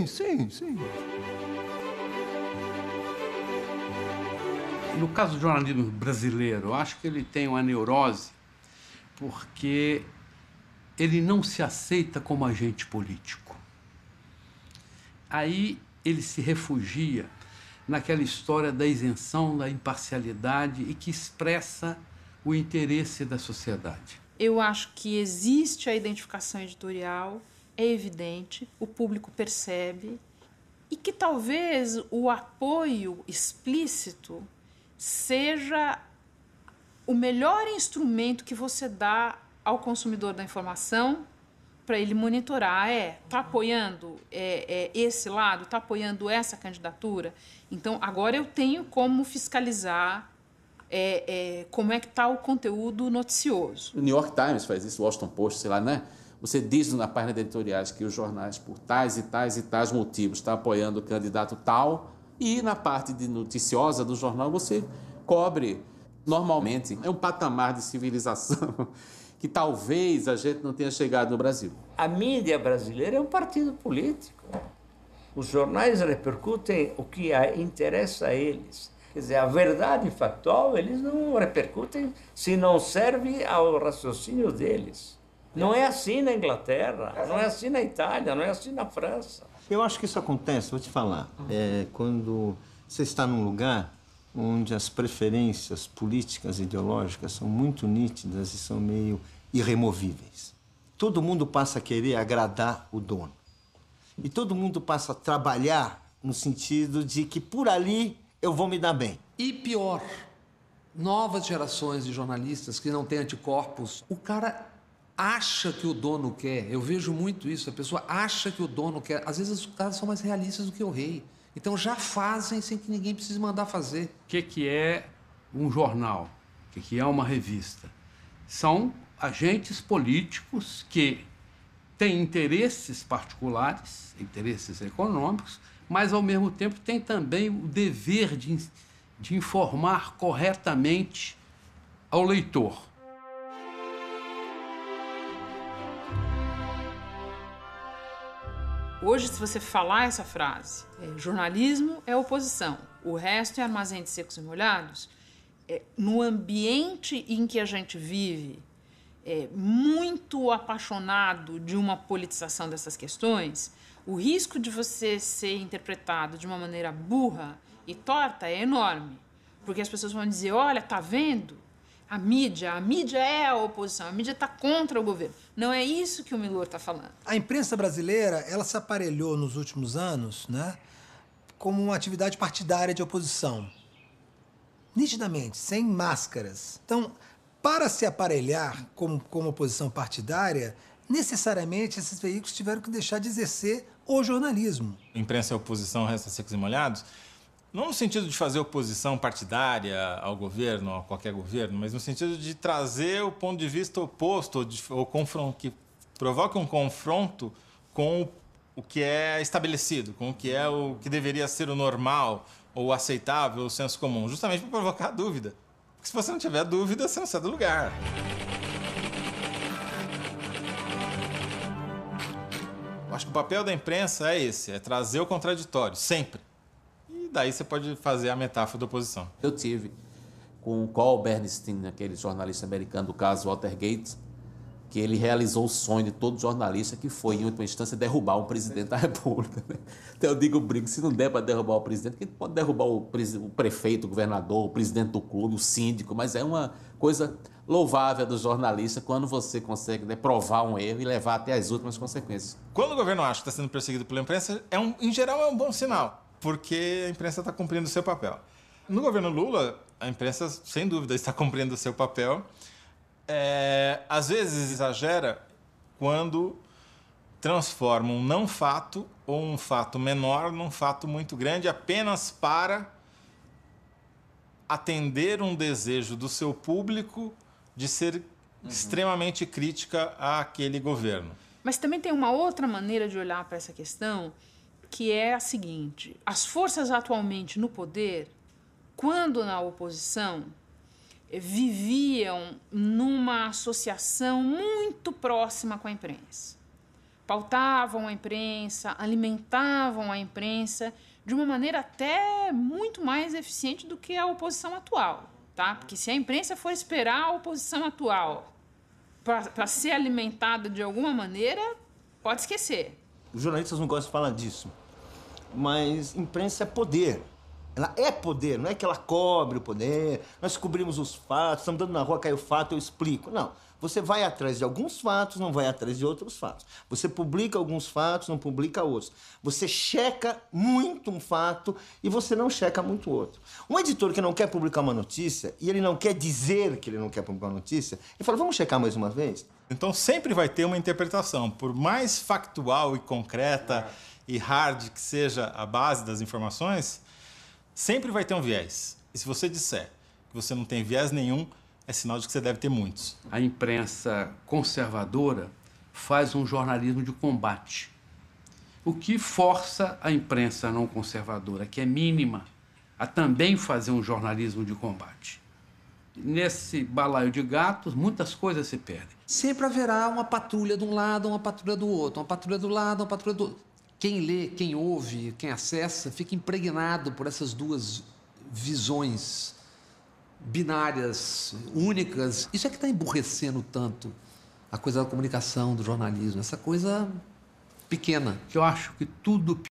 Sim. No caso do jornalismo brasileiro, eu acho que ele tem uma neurose porque ele não se aceita como agente político. Aí ele se refugia naquela história da isenção, da imparcialidade e que expressa o interesse da sociedade. Eu acho que existe a identificação editorial, é evidente, o público percebe, e que talvez o apoio explícito seja o melhor instrumento que você dá ao consumidor da informação para ele monitorar. Está apoiando esse lado, está apoiando essa candidatura? Então, agora eu tenho como fiscalizar como é que está o conteúdo noticioso. O New York Times faz isso, o Washington Post, sei lá, né? Você diz na página de editoriais que os jornais, por tais e tais e tais motivos, estão apoiando o candidato tal, e na parte de noticiosa do jornal você cobre normalmente. É um patamar de civilização que talvez a gente não tenha chegado no Brasil. A mídia brasileira é um partido político. Os jornais repercutem o que interessa a eles. Quer dizer, a verdade factual eles não repercutem se não serve ao raciocínio deles. Não é assim na Inglaterra, não é assim na Itália, não é assim na França. Eu acho que isso acontece, vou te falar, quando você está num lugar onde as preferências políticas e ideológicas são muito nítidas e são meio irremovíveis. Todo mundo passa a querer agradar o dono. E todo mundo passa a trabalhar no sentido de que por ali eu vou me dar bem. E pior, novas gerações de jornalistas que não têm anticorpos, o cara acha que o dono quer. Eu vejo muito isso, a pessoa acha que o dono quer. Às vezes os caras são mais realistas do que o rei. Então já fazem sem que ninguém precise mandar fazer. O que é um jornal? O que é uma revista? São agentes políticos que têm interesses particulares, interesses econômicos, mas, ao mesmo tempo, têm também o dever de informar corretamente ao leitor. Hoje, se você falar essa frase, jornalismo é oposição, o resto é armazém de secos e molhados, no ambiente em que a gente vive, muito apaixonado de uma politização dessas questões, o risco de você ser interpretado de uma maneira burra e torta é enorme. Porque as pessoas vão dizer, olha, tá vendo? A mídia é a oposição, a mídia está contra o governo. Não é isso que o Milor está falando. A imprensa brasileira, ela se aparelhou nos últimos anos, né, como uma atividade partidária de oposição. Nitidamente, sem máscaras. Então, para se aparelhar como oposição partidária, necessariamente esses veículos tiveram que deixar de exercer o jornalismo. Imprensa e oposição restam secos e molhados, não no sentido de fazer oposição partidária ao governo, a qualquer governo, mas no sentido de trazer o ponto de vista oposto, ou que provoque um confronto com o que é estabelecido, com o que deveria ser o normal, ou aceitável, o senso comum, justamente para provocar dúvida. Porque se você não tiver dúvida, você não sai do lugar. Acho que o papel da imprensa é esse, é trazer o contraditório, sempre. E daí você pode fazer a metáfora da oposição. Eu tive com o Carl Bernstein, aquele jornalista americano do caso Watergate, que ele realizou o sonho de todo jornalista, que foi, em última instância, derrubar um presidente da República. Então eu brinco, se não der para derrubar o presidente, que pode derrubar o prefeito, o governador, o presidente do clube, o síndico, mas é uma coisa louvável do jornalista quando você consegue provar um erro e levar até as últimas consequências. Quando o governo acha que está sendo perseguido pela imprensa, em geral é um bom sinal, porque a imprensa está cumprindo o seu papel. No governo Lula, a imprensa, sem dúvida, está cumprindo o seu papel. Às vezes exagera quando transforma um não fato ou um fato menor num fato muito grande apenas para atender um desejo do seu público de ser extremamente crítica àquele governo. Mas também tem uma outra maneira de olhar para essa questão, que é a seguinte: as forças atualmente no poder, quando na oposição, viviam numa associação muito próxima com a imprensa. pautavam a imprensa, alimentavam a imprensa de uma maneira até muito mais eficiente do que a oposição atual, tá? Porque se a imprensa for esperar a oposição atual para ser alimentada de alguma maneira, pode esquecer. Os jornalistas não gostam de falar disso, mas imprensa é poder. Ela é poder, não é que ela cobre o poder, nós cobrimos os fatos, estamos andando na rua, cai o fato, eu explico. Não, você vai atrás de alguns fatos, não vai atrás de outros fatos. Você publica alguns fatos, não publica outros. Você checa muito um fato e você não checa muito outro. Um editor que não quer publicar uma notícia, e ele não quer dizer que ele não quer publicar uma notícia, ele fala, vamos checar mais uma vez? Então sempre vai ter uma interpretação, por mais factual e concreta e hard que seja a base das informações, sempre vai ter um viés. E se você disser que você não tem viés nenhum, é sinal de que você deve ter muitos. A imprensa conservadora faz um jornalismo de combate, o que força a imprensa não conservadora, que é mínima, a também fazer um jornalismo de combate. Nesse balaio de gatos, muitas coisas se perdem. Sempre haverá uma patrulha de um lado, uma patrulha do outro, uma patrulha do lado, uma patrulha do outro. Quem lê, quem ouve, quem acessa, fica impregnado por essas duas visões binárias, únicas. Isso é que está emburrecendo tanto a coisa da comunicação, do jornalismo, essa coisa pequena. Eu acho que tudo